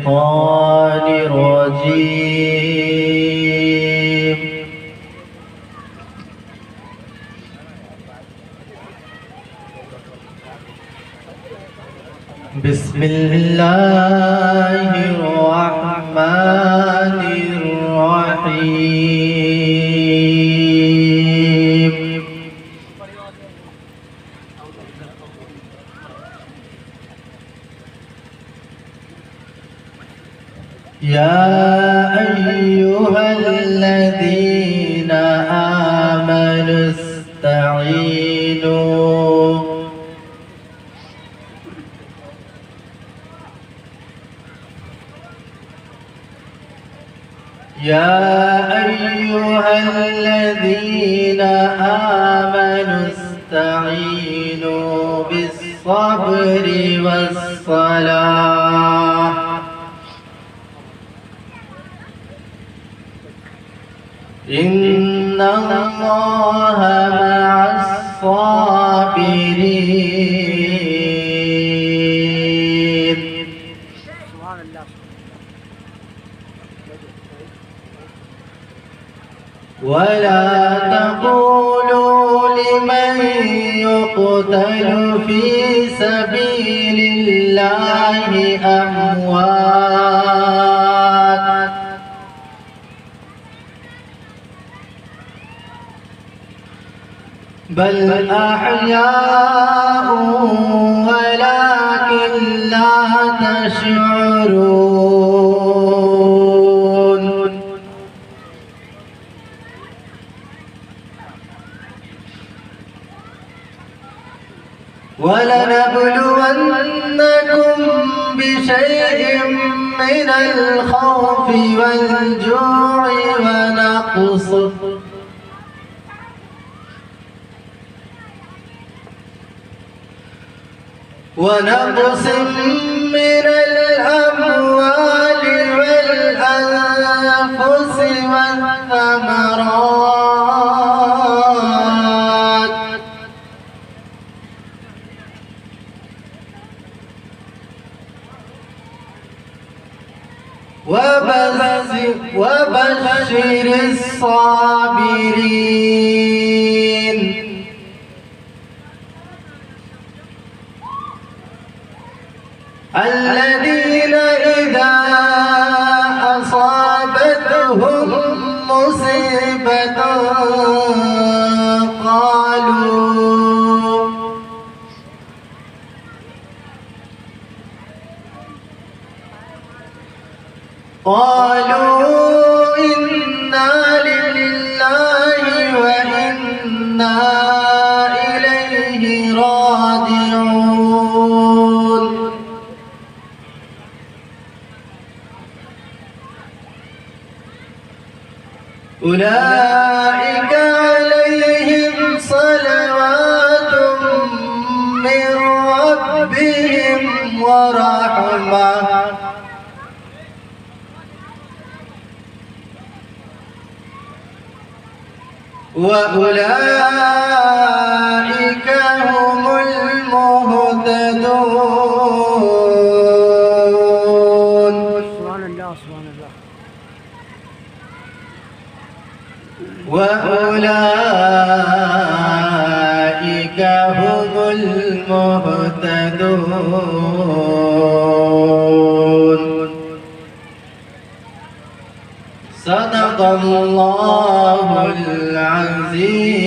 الشيطان الرجيم. بسم الله الرحمن الرحيم. يا أيها الذين آمنوا استعينوا بالصبر والصلاة إن الله مع الصابرين. ولا تقولوا لمن يقتل في سبيل الله أموات بل أحياء ولكن لا تشعرون. ولنبلونكم بشيء من الخوف والجوع ونقص من الأموال والأنفس والثمرات وبشر الصابرين الذين إذا أصابتهم مصيبة قالوا إنا لله وإنا إليه راجعون. أولئك عليهم صلوات من ربهم ورحمة وأولئك هم المهتدون. سبحان الله سبحان الله. وأولئك هم المهتدون. صدق الله العظيم.